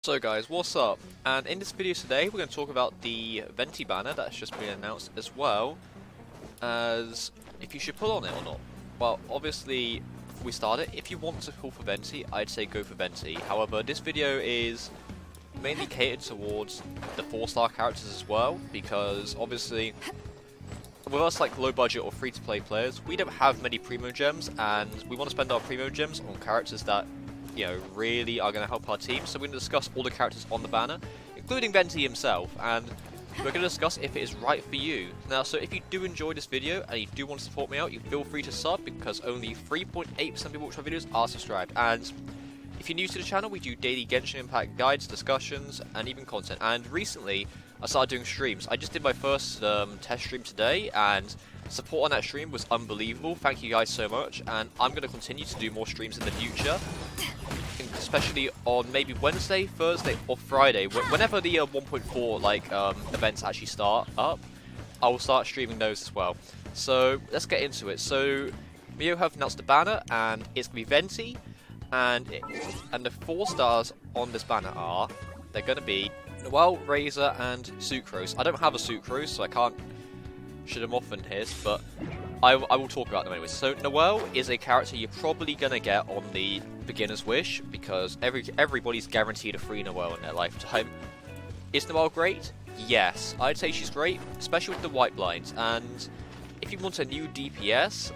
So guys, what's up? And in this video today we're going to talk about the Venti banner that's just been announced, as well as if you should pull on it or not. Well, obviously, before we start it, if you want to pull for Venti, I'd say go for Venti. However, this video is mainly catered towards the 4-star characters as well, because obviously with us like low budget or free to play players, we don't have many primo gems, and we want to spend our primo gems on characters that really are going to help our team. So we're going to discuss all the characters on the banner, including Venti himself, and we're going to discuss if it is right for you. Now, so if you do enjoy this video and you do want to support me out, you feel free to sub, because only 3.8% of people watch our videos are subscribed. And if you're new to the channel, we do daily Genshin Impact guides, discussions, and even content. And recently, I started doing streams. I just did my first test stream today, and support on that stream was unbelievable. Thank you guys so much, and I'm going to continue to do more streams in the future, especially on maybe Wednesday, Thursday, or Friday. Whenever the 1.4 events actually start up, I will start streaming those as well. So let's get into it. So Mio have announced the banner, and it's going to be Venti, and the 4 stars on this banner are, they're going to be Noelle, Razor, and Sucrose. I don't have a Sucrose, so I can't show them off in his, but I will talk about them anyway. So Noelle is a character you're probably going to get on the beginner's wish, because everybody's guaranteed a free Noelle in their lifetime. Is Noelle great? Yes, I'd say she's great, especially with the white blinds. And if you want a new DPS,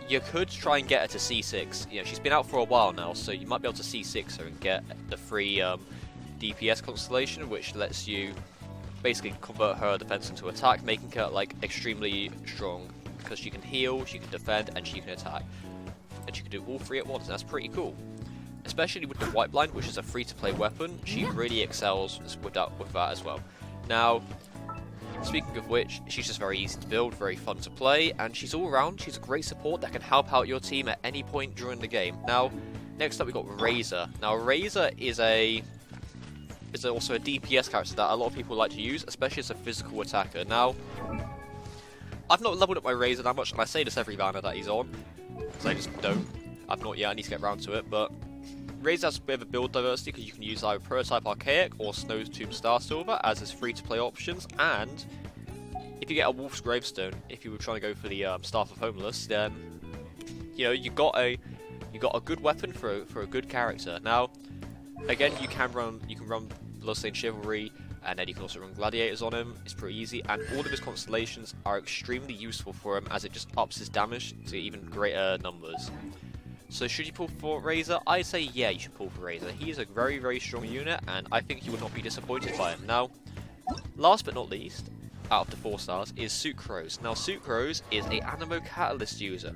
you could try and get her to C6. She's been out for a while now, so you might be able to C6 her and get the free DPS constellation, which lets you basically convert her defense into attack, making her like extremely strong, because she can heal, she can defend, and she can attack, and she can do all 3 at once, and that's pretty cool. Especially with the white blind, which is a free-to-play weapon, she really excels with that as well. Now, speaking of which, she's just very easy to build, very fun to play, and she's all around. She's a great support that can help out your team at any point during the game. Now, next up we got Razor. Now, Razor is also a DPS character that a lot of people like to use, especially as a physical attacker. Now, I've not leveled up my Razor that much, and I say this every banner that he's on, because I just don't. I've not yet, I need to get around to it, but Razor has a bit of a build diversity, because you can use either Prototype Archaic or Snow Tomb Star Silver as his free-to-play options, and if you get a Wolf's Gravestone, if you were trying to go for the Staff of Homeless, then you got a good weapon for a good character. Now, again, you can run Bloodstained Chivalry, and then you can also run Gladiators on him. It's pretty easy, and all of his constellations are extremely useful for him, as it just ups his damage to even greater numbers. So should you pull for Razor? I'd say yeah, you should pull for Razor. He is a very, very strong unit, and I think you would not be disappointed by him. Now, last but not least, out of the 4 stars, is Sucrose. Now, Sucrose is a Animo Catalyst user.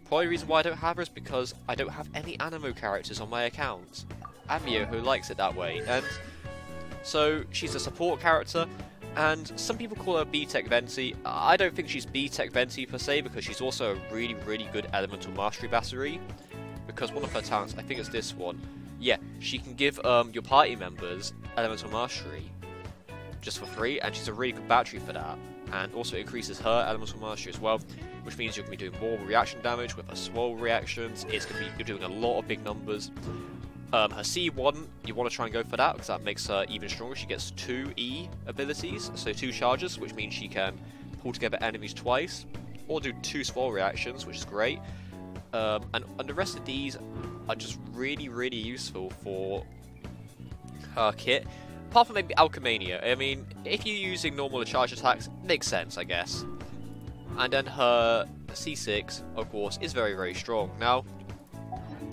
Probably the reason why I don't have her is because I don't have any Animo characters on my account. Amio, who likes it that way, and so she's a support character, and some people call her B-Tech Venti. I don't think she's B-Tech Venti per se, because she's also a really, really good Elemental Mastery battery, because one of her talents, I think it's this one, yeah, she can give your party members Elemental Mastery just for free, and she's a really good battery for that, and also increases her Elemental Mastery as well, which means you're going to be doing more reaction damage with her swole reactions. It's going to be, you're doing a lot of big numbers. Her C1, you want to try and go for that, because that makes her even stronger. She gets 2 E abilities, so 2 charges, which means she can pull together enemies twice, or do 2 swole reactions, which is great. And the rest of these are just really, really useful for her kit. Apart from maybe Alchemania. I mean, if you're using normal charge attacks, makes sense, I guess. And then her C6, of course, is very, very strong. Now,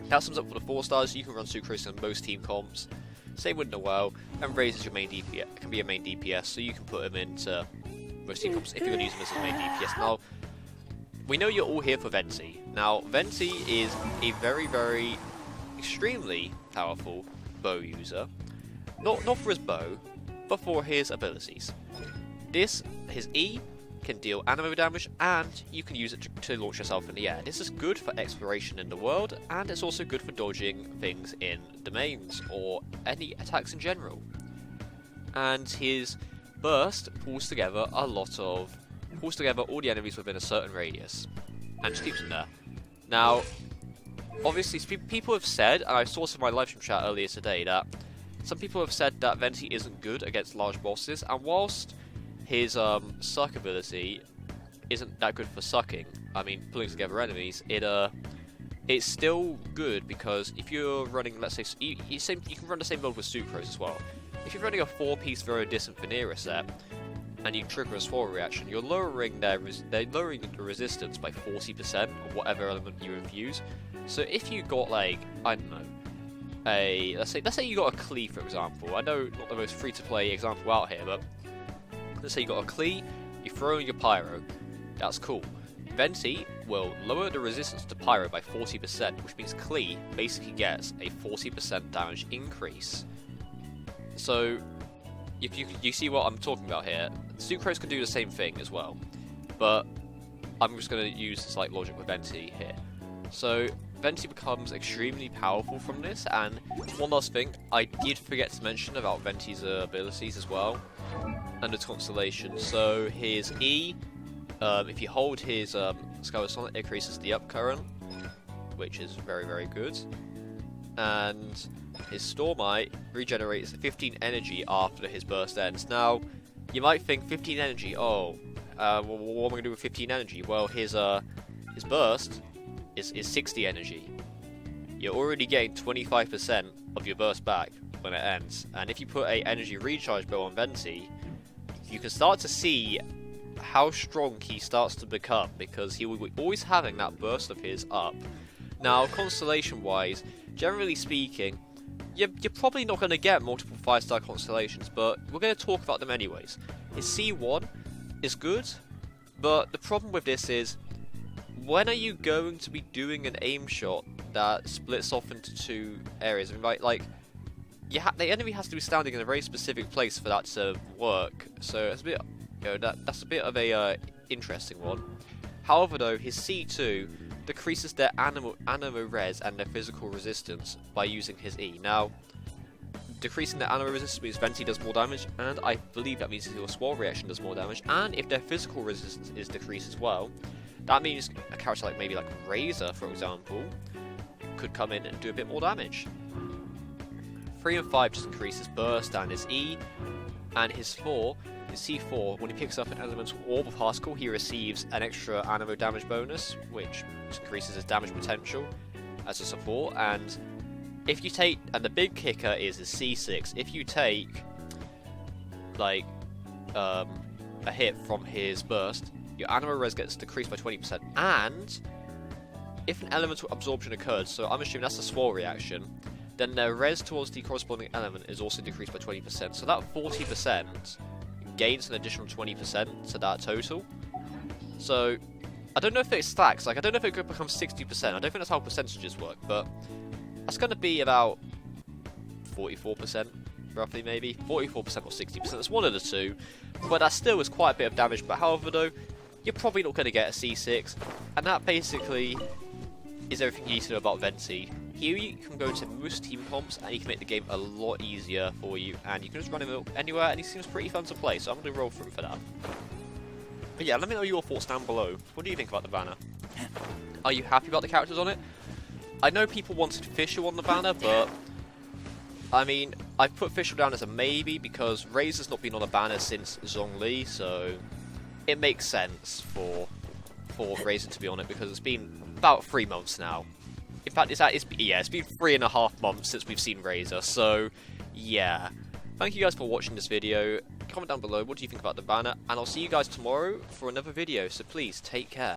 that sums up for the 4 stars. You can run Sucrose on most team comps. Same with Noelle, and Razor's your main DPS. Can be a main DPS, so you can put him into most team comps if you're going to use him as a main DPS. Now, we know you're all here for Venti. Now, Venti is a very, very, extremely powerful bow user. Not for his bow, but for his abilities. His E can deal animo damage, and you can use it to launch yourself in the air. This is good for exploration in the world, and it's also good for dodging things in domains or any attacks in general. And his burst pulls together all the enemies within a certain radius, and just keeps them there. Now, obviously, people have said, and I saw some of my live stream chat earlier today, that some people have said that Venti isn't good against large bosses, and whilst his suck ability isn't that good for sucking, I mean pulling together enemies, it's still good because if you're running, let's say, you can run the same build with Sucrose as well. If you're running a 4-piece very distant Vanilla set, and you trigger a swirl reaction, you're lowering the resistance by 40% of whatever element you infuse. So if you got, like, I don't know, let's say you got a Klee, for example. I know not the most free-to-play example out here, but let's say you got a Klee, you throw in your Pyro, that's cool. Venti will lower the resistance to Pyro by 40%, which means Klee basically gets a 40% damage increase. So, if you see what I'm talking about here, Sucrose can do the same thing as well, but I'm just going to use slight logic with Venti here. So, Venti becomes extremely powerful from this, and one last thing, I did forget to mention about Venti's abilities as well, and its constellation. So, his E, if you hold his Scarlet Sonnet, it increases the up current, which is very, very good. And his Stormite regenerates 15 energy after his burst ends. Now, you might think 15 energy, what am I going to do with 15 energy? Well, his burst is 60 energy. You're already getting 25% of your burst back when it ends. And if you put a energy recharge bow on Venti, you can start to see how strong he starts to become, because he will be always having that burst of his up. Now, constellation wise, generally speaking, you're probably not going to get multiple 5-star constellations, but we're going to talk about them anyways. His C1 is good, but the problem with this is, when are you going to be doing an aim shot that splits off into 2 areas? I mean, like the enemy has to be standing in a very specific place for that to work, so it's a bit, that's a bit of a interesting one. However, though, his C2 decreases their animo res and their physical resistance by using his E. Now, decreasing their animo resistance means Venti does more damage, and I believe that means your swirl reaction does more damage, and if their physical resistance is decreased as well, that means a character like maybe like Razor, for example, could come in and do a bit more damage. 3 and 5 just increase his burst and his E, and his 4, his C4, when he picks up an elemental orb of particle, he receives an extra animo damage bonus, which increases his damage potential as a support. And if you take, and the big kicker is his C6, if you take like a hit from his burst, your animo res gets decreased by 20%, and if an elemental absorption occurred, so I'm assuming that's a swirl reaction, then their res towards the corresponding element is also decreased by 20%. So that 40% gains an additional 20% to that total. So I don't know if it stacks, like I don't know if it could become 60%, I don't think that's how percentages work, but that's going to be about 44%, roughly maybe. 44% or 60%, that's one of the two, but that still is quite a bit of damage. But however though, you're probably not going to get a C6, and that basically is everything you need to know about Venti. Here you can go to most team comps and you can make the game a lot easier for you, and you can just run him anywhere, and he seems pretty fun to play, so I'm going to roll through for that. But yeah, let me know your thoughts down below. What do you think about the banner? Are you happy about the characters on it? I know people wanted Fischl on the banner, but I mean, I've put Fischl down as a maybe because Razor's not been on a banner since Zhongli, so it makes sense for Razor to be on it because it's been about 3 months now. In fact, it's been 3.5 months since we've seen Razor, so yeah. Thank you guys for watching this video. Comment down below what do you think about the banner, and I'll see you guys tomorrow for another video, so please take care.